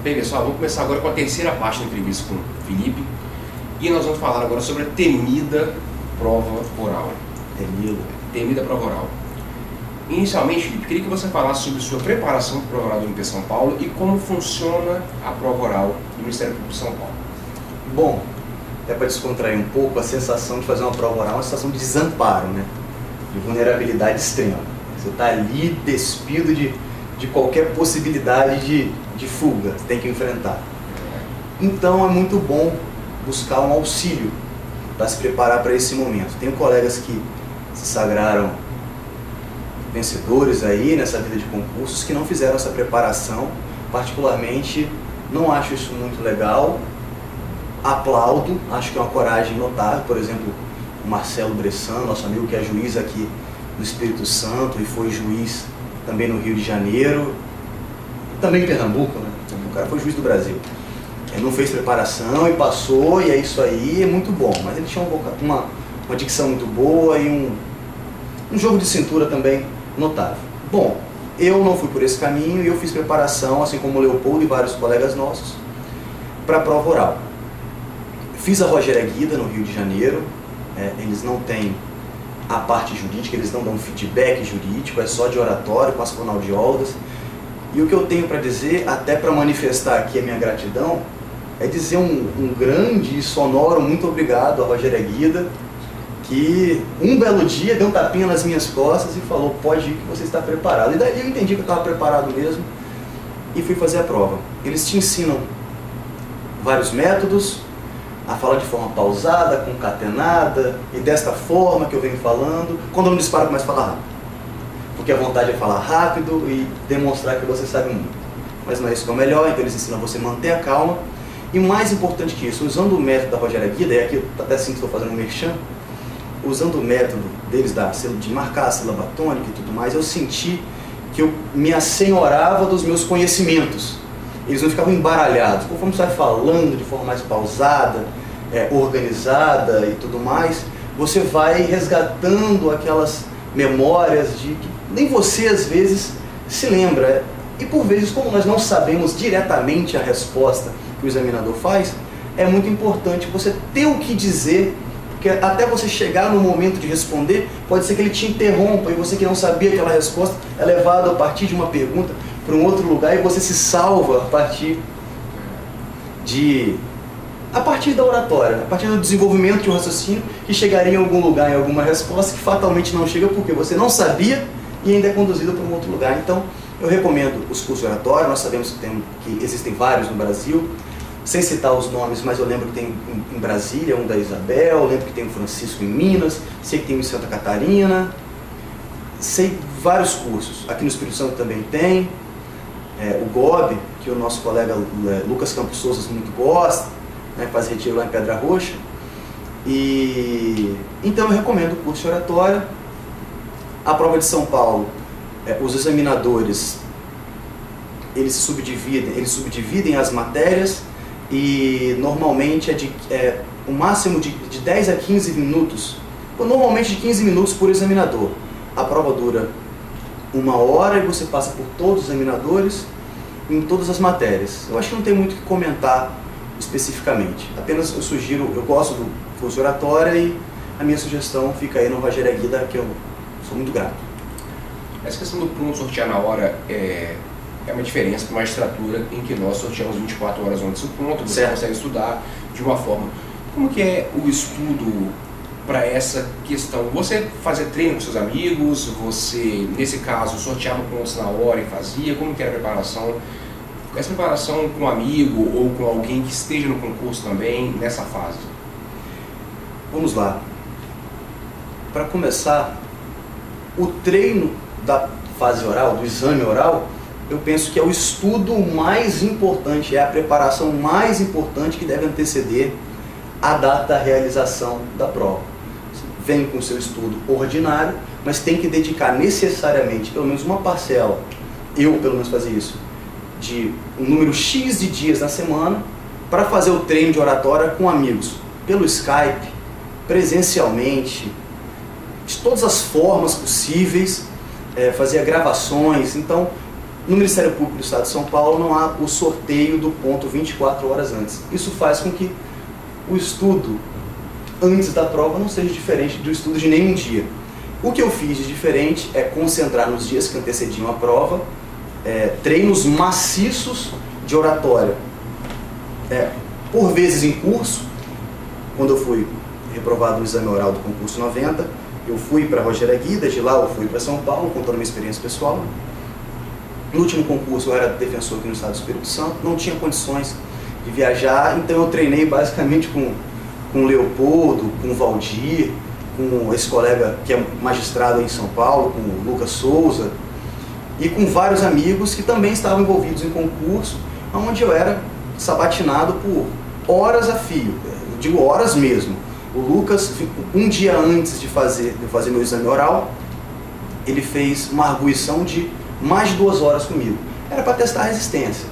Bem, pessoal, vamos começar agora com a terceira parte da entrevista com o Felipe. E nós vamos falar agora sobre a temida prova oral. Temida prova oral. Inicialmente, Felipe, queria que você falasse sobre sua preparação para a prova oral do MP São Paulo e como funciona a prova oral do Ministério Público de São Paulo. Bom, é para descontrair um pouco, a sensação de fazer uma prova oral é uma sensação de desamparo, né? De vulnerabilidade extrema. Você está ali despido de qualquer possibilidade de fuga, você tem que enfrentar. Então é muito bom buscar um auxílio para se preparar para esse momento. Tenho colegas que se sagraram vencedores aí nessa vida de concursos que não fizeram essa preparação. Particularmente não acho isso muito legal, aplaudo, acho que é uma coragem notável. Por exemplo, o Marcelo Bressan, nosso amigo que é juiz aqui do Espírito Santo e foi juiz também no Rio de Janeiro, também em Pernambuco, né? O cara foi juiz do Brasil. Ele não fez preparação e passou, e é isso aí, é muito bom. Mas ele tinha uma dicção muito boa e um jogo de cintura também notável. Bom, eu não fui por esse caminho e eu fiz preparação, assim como o Leopoldo e vários colegas nossos, para a prova oral. Fiz a Rogéria Guida no Rio de Janeiro, eles não têm a parte jurídica, eles não dão feedback jurídico, é só de oratório com as fonoaudiólogas. E o que eu tenho para dizer, até para manifestar aqui a minha gratidão, é dizer um grande e sonoro muito obrigado a Rogéria Guida, que um belo dia deu um tapinha nas minhas costas e falou: pode ir que você está preparado. E daí eu entendi que eu estava preparado mesmo e fui fazer a prova. Eles te ensinam vários métodos, a falar de forma pausada, concatenada, e desta forma que eu venho falando. Quando eu não disparo, eu começo a falar rápido, porque a vontade é falar rápido e demonstrar que você sabe muito. Mas não é isso que é o melhor, então eles ensinam você a manter a calma. E mais importante que isso, usando o método da Rogéria Guida, e aqui eu até sinto que estou fazendo um merchan, usando o método deles de marcar a sílaba tônica e tudo mais, eu senti que eu me assenhorava dos meus conhecimentos. Eles não ficavam embaralhados. Conforme você vai falando de forma mais pausada, organizada e tudo mais, você vai resgatando aquelas memórias de que nem você às vezes se lembra. E por vezes, como nós não sabemos diretamente a resposta que o examinador faz, é muito importante você ter o que dizer, porque até você chegar no momento de responder, pode ser que ele te interrompa e você que não sabia aquela resposta é levado a partir de uma pergunta para um outro lugar e você se salva a partir da oratória, a partir do desenvolvimento de um raciocínio que chegaria em algum lugar, em alguma resposta que fatalmente não chega porque você não sabia e ainda é conduzido para um outro lugar. Então, eu recomendo os cursos de oratória. Nós sabemos que existem vários no Brasil, sem citar os nomes, mas eu lembro que tem em Brasília um da Isabel, eu lembro que tem o Francisco em Minas, sei que tem um em Santa Catarina, sei vários cursos. Aqui no Espírito Santo também tem. O GOB, que o nosso colega Lucas Campos Souza muito gosta, né, faz retiro lá em Pedra Roxa. E então eu recomendo o curso de oratória. A prova de São Paulo, os examinadores, eles subdividem as matérias e normalmente o máximo de 10 a 15 minutos, normalmente de 15 minutos por examinador. A prova dura 1 hora e você passa por todos os examinadores em todas as matérias. Eu acho que não tem muito o que comentar especificamente. Apenas eu gosto do curso de oratória e a minha sugestão fica aí no Rogéria Guida, que eu sou muito grato. Essa questão do pronto sortear na hora é uma diferença para a magistratura, em que nós sorteamos 24 horas antes do ponto, você consegue estudar de uma forma. Como que é o estudo para essa questão? Você fazia treino com seus amigos? Você, nesse caso, sorteava pontos na hora e fazia? Como que era a preparação? Essa preparação com um amigo ou com alguém que esteja no concurso também, nessa fase? Vamos lá. Para começar, o treino da fase oral, do exame oral, eu penso que é o estudo mais importante, é a preparação mais importante que deve anteceder a data da realização da prova. Vem com o seu estudo ordinário, mas tem que dedicar necessariamente pelo menos uma parcela, eu pelo menos fazia isso, de um número X de dias na semana para fazer o treino de oratória com amigos, pelo Skype, presencialmente, de todas as formas possíveis, fazia gravações. Então No Ministério Público do Estado de São Paulo não há o sorteio do ponto 24 horas antes. Isso faz com que o estudo antes da prova não seja diferente do estudo de nenhum dia. O que eu fiz de diferente é concentrar nos dias que antecediam a prova treinos maciços de oratória. Por vezes em curso, quando eu fui reprovado no exame oral do concurso 90, eu fui para Rogério Aguida, de lá eu fui para São Paulo, contando minha experiência pessoal. No último concurso eu era defensor aqui no estado do Espírito Santo, não tinha condições de viajar, então eu treinei basicamente com o Leopoldo, com o Valdir, com esse colega que é magistrado em São Paulo, com o Lucas Souza, e com vários amigos que também estavam envolvidos em concurso, onde eu era sabatinado por horas a fio, eu digo horas mesmo. O Lucas, um dia antes de eu fazer meu exame oral, ele fez uma arguição de mais de 2 horas comigo. Era para testar a resistência.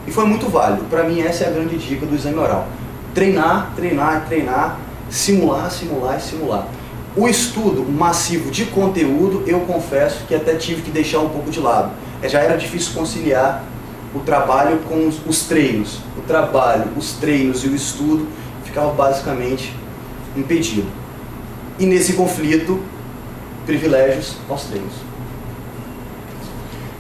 E foi muito válido. Para mim, essa é a grande dica do exame oral. Treinar, treinar, treinar, simular, simular e simular. O estudo massivo de conteúdo, eu confesso que até tive que deixar um pouco de lado. Já era difícil conciliar o trabalho com os treinos. O trabalho, os treinos e o estudo ficavam basicamente impedido. E nesse conflito, privilégios aos treinos.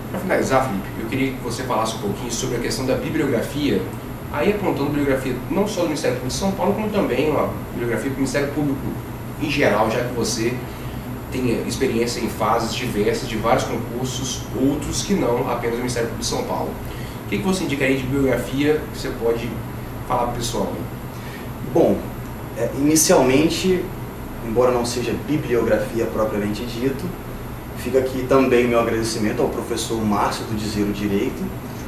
Para finalizar, Felipe, eu queria que você falasse um pouquinho sobre a questão da bibliografia, aí apontando bibliografia não só do Ministério Público de São Paulo, como também uma bibliografia do Ministério Público em geral, já que você tem experiência em fases diversas de vários concursos, outros que não, apenas o Ministério Público de São Paulo. O que você indicaria de bibliografia que você pode falar para o pessoal? Bom, inicialmente, embora não seja bibliografia propriamente dito, fica aqui também o meu agradecimento ao professor Márcio do Dizer o Direito,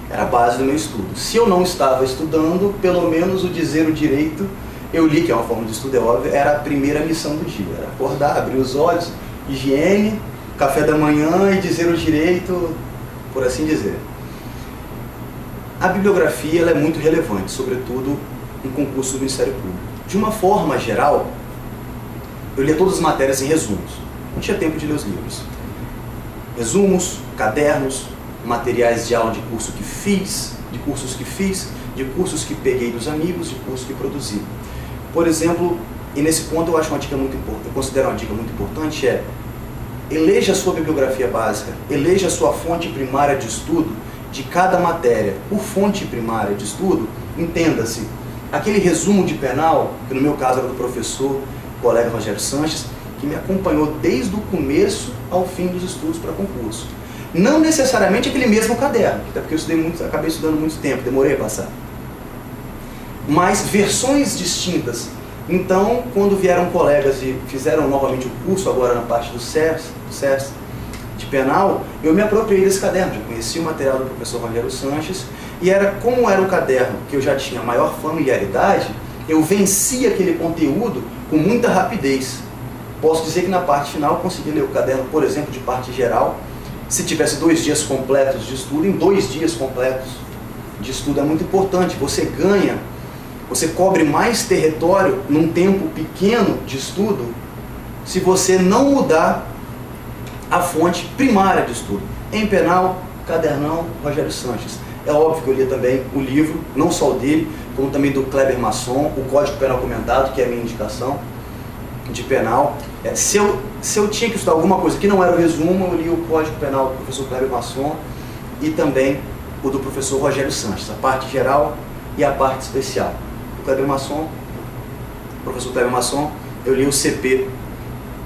era a base do meu estudo. Se eu não estava estudando, pelo menos o Dizer o Direito, eu li, que é uma forma de estudo, é óbvio, era a primeira missão do dia. Era acordar, abrir os olhos, higiene, café da manhã e dizer o direito, por assim dizer. A bibliografia ela é muito relevante, sobretudo em concurso do Ministério Público. De uma forma geral, eu lia todas as matérias em resumos. Não tinha tempo de ler os livros. Resumos, cadernos, materiais de aula de curso que fiz, de cursos que fiz, de cursos que peguei dos amigos, de cursos que produzi. Por exemplo, e nesse ponto eu acho uma dica muito importante, eu considero uma dica muito importante, eleja a sua bibliografia básica, eleja a sua fonte primária de estudo de cada matéria. Por fonte primária de estudo, entenda-se, aquele resumo de penal, que no meu caso era do professor, colega Rogério Sanches, que me acompanhou desde o começo ao fim dos estudos para concurso. Não necessariamente aquele mesmo caderno, até porque eu acabei estudando muito tempo, demorei a passar. Mas versões distintas. Então, quando vieram colegas e fizeram novamente o curso, agora na parte do SERS, de penal, eu me apropriei desse caderno, já conheci o material do professor Rogério Sanches, e como era um caderno que eu já tinha maior familiaridade, eu venci aquele conteúdo com muita rapidez. Posso dizer que na parte final eu consegui ler o caderno, por exemplo, de parte geral. Se tivesse 2 dias completos de estudo, em 2 dias completos de estudo é muito importante. Você cobre mais território num tempo pequeno de estudo se você não mudar a fonte primária de estudo. Em penal, cadernão, Rogério Sanches. É óbvio que eu li também o livro, não só o dele, como também do Kleber Masson, o Código Penal Comentado, que é a minha indicação de penal. Se eu tinha que estudar alguma coisa que não era o resumo, eu li o Código Penal do professor Kleber Masson e também o do professor Rogério Sanches, a parte geral e a parte especial. O Kleber Masson, o professor Kleber Masson, eu li o CP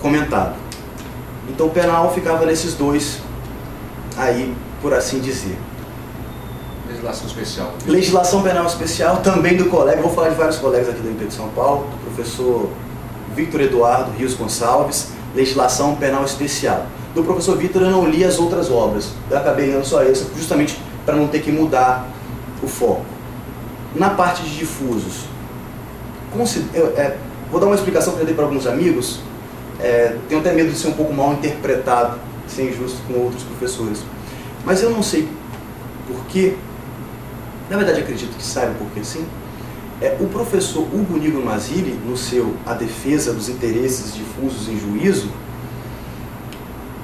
comentado. Então o penal ficava nesses 2 aí, por assim dizer. Legislação especial. Legislação penal especial, também do colega, vou falar de vários colegas aqui do MP de São Paulo, do professor Victor Eduardo Rios Gonçalves, legislação penal especial. Do professor Victor eu não li as outras obras, eu acabei lendo só essa, justamente para não ter que mudar o foco. Na parte de difusos, vou dar uma explicação que eu dei para alguns amigos, tenho até medo de ser um pouco mal interpretado, ser injusto com outros professores, mas eu não sei porquê, na verdade acredito que saiba porquê sim. O professor Hugo Nigro Mazzilli, no seu A Defesa dos Interesses Difusos em Juízo,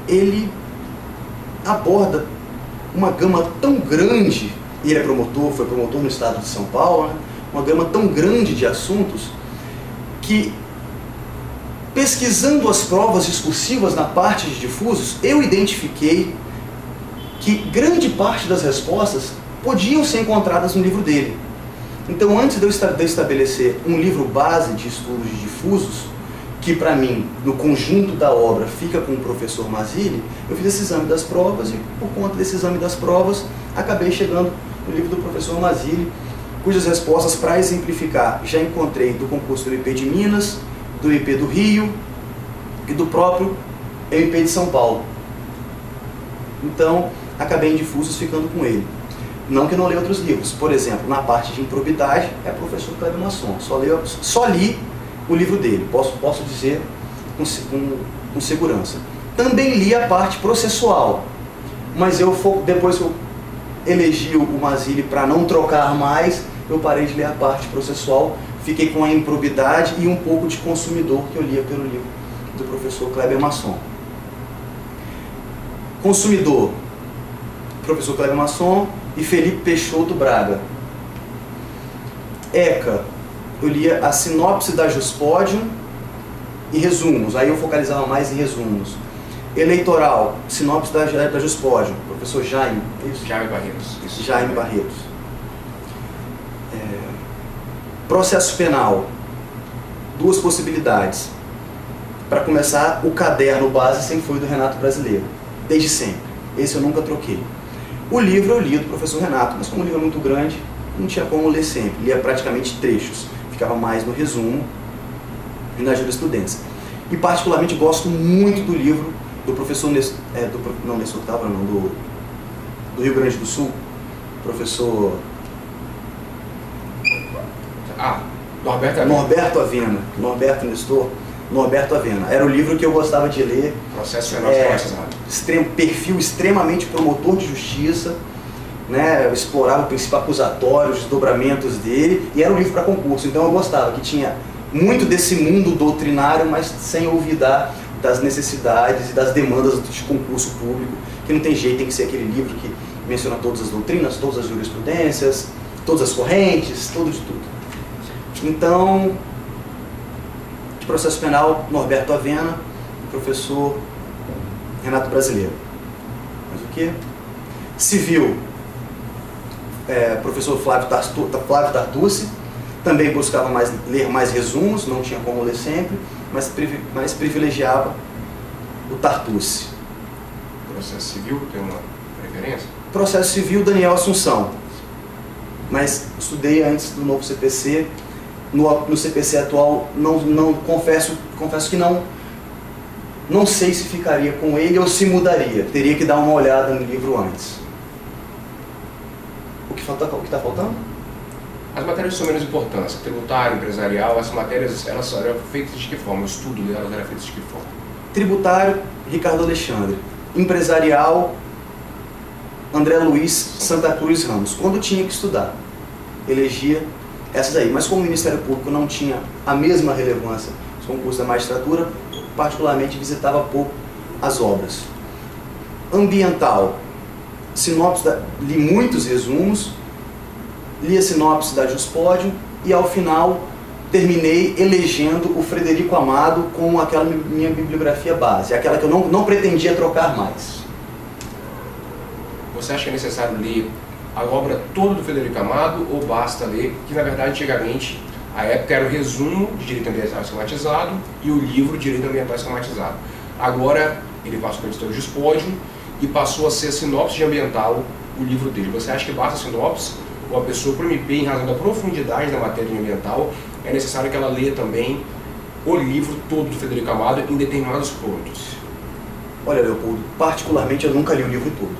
ele aborda uma gama tão grande, e ele é promotor, foi promotor no estado de São Paulo, né? Uma gama tão grande de assuntos, que pesquisando as provas discursivas na parte de difusos, eu identifiquei que grande parte das respostas podiam ser encontradas no livro dele. Então, antes de eu estabelecer um livro base de estudos de difusos, que para mim, no conjunto da obra, fica com o professor Mazzilli, eu fiz esse exame das provas e, por conta desse exame das provas, acabei chegando no livro do professor Mazzilli, cujas respostas, para exemplificar, já encontrei do concurso do IP de Minas, do IP do Rio e do próprio IP de São Paulo. Então, acabei em difusos ficando com ele. Não que eu não leia outros livros. Por exemplo, na parte de improbidade, é professor Kleber Masson. Só li o livro dele, posso dizer com segurança. Também li a parte processual, mas depois que eu elegi o Mazzilli para não trocar mais, eu parei de ler a parte processual, fiquei com a improbidade e um pouco de consumidor, que eu lia pelo livro do professor Kleber Masson. Consumidor, professor Kleber Masson e Felipe Peixoto Braga. ECA, eu lia a sinopse da Juspodium e resumos, aí eu focalizava mais em resumos. Eleitoral, sinopse da Juspodium, professor Jaime. Isso? Jaime Barretos. Isso. Jaime Barretos. Processo penal, duas possibilidades. Para começar, o caderno base sempre foi do Renato Brasileiro, desde sempre. Esse eu nunca troquei. O livro eu li do professor Renato, mas como o livro é muito grande, não tinha como ler sempre, lia praticamente trechos, ficava mais no resumo e na jurisprudência. E particularmente gosto muito do livro do professor Nestor Távora, do Rio Grande do Sul, professor Norberto Avena. Era o livro que eu gostava de ler. Processo penal traumatizado. Perfil extremamente promotor de justiça, né? Eu explorava o princípio acusatório, os desdobramentos dele, e era um livro para concurso. Então eu gostava, que tinha muito desse mundo doutrinário, mas sem olvidar das necessidades e das demandas de concurso público, que não tem jeito, tem que ser aquele livro que menciona todas as doutrinas, todas as jurisprudências, todas as correntes, tudo de tudo. Então, de processo penal, Norberto Avena, professor Renato Brasileiro. Mas o que? Civil, professor Flávio Tartucci, também buscava ler mais resumos, não tinha como ler sempre, mas privilegiava o Tartucci. Processo civil tem uma preferência? Processo civil, Daniel Assunção. Mas estudei antes do novo CPC. No CPC atual, confesso que não sei se ficaria com ele ou se mudaria. Teria que dar uma olhada no livro antes. O que está faltando? As matérias são menos importantes. Tributário, empresarial, essas matérias elas eram feitas de que forma? O estudo delas era feito de que forma? Tributário, Ricardo Alexandre. Empresarial, André Luiz Santa Cruz Ramos. Quando tinha que estudar, elegia essas aí. Mas como o Ministério Público não tinha a mesma relevância nos concursos da magistratura, particularmente visitava pouco as obras. Ambiental, li muitos resumos, li a sinopse da Juspodium e ao final terminei elegendo o Frederico Amado com aquela minha bibliografia base, aquela que eu não pretendia trocar mais. Você acha que é necessário ler a obra toda do Frederico Amado ou basta ler, que na verdade antigamente, a época era o resumo de direito ambiental esquematizado e o livro de direito ambiental esquematizado. Agora ele passou para o editor Juspodium e passou a ser sinopse de ambiental o livro dele. Você acha que basta a sinopse ou a pessoa, por MP, em razão da profundidade da matéria ambiental, é necessário que ela leia também o livro todo do Frederico Amado em determinados pontos? Olha, Leopoldo, particularmente eu nunca li o livro todo.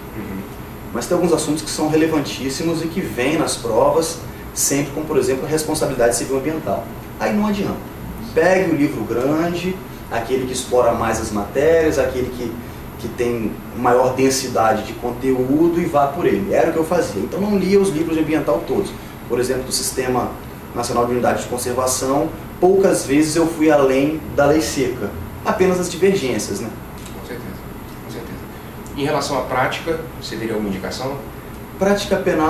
Mas tem alguns assuntos que são relevantíssimos e que vêm nas provas, sempre como, por exemplo, a responsabilidade civil ambiental. Aí não adianta. Pegue o livro grande, aquele que explora mais as matérias, aquele que tem maior densidade de conteúdo e vá por ele. Era o que eu fazia. Então não lia os livros de ambiental todos. Por exemplo, do Sistema Nacional de Unidade de Conservação, poucas vezes eu fui além da lei seca. Apenas as divergências, né? Com certeza, com certeza. Em relação à prática, você teria alguma indicação? Prática penal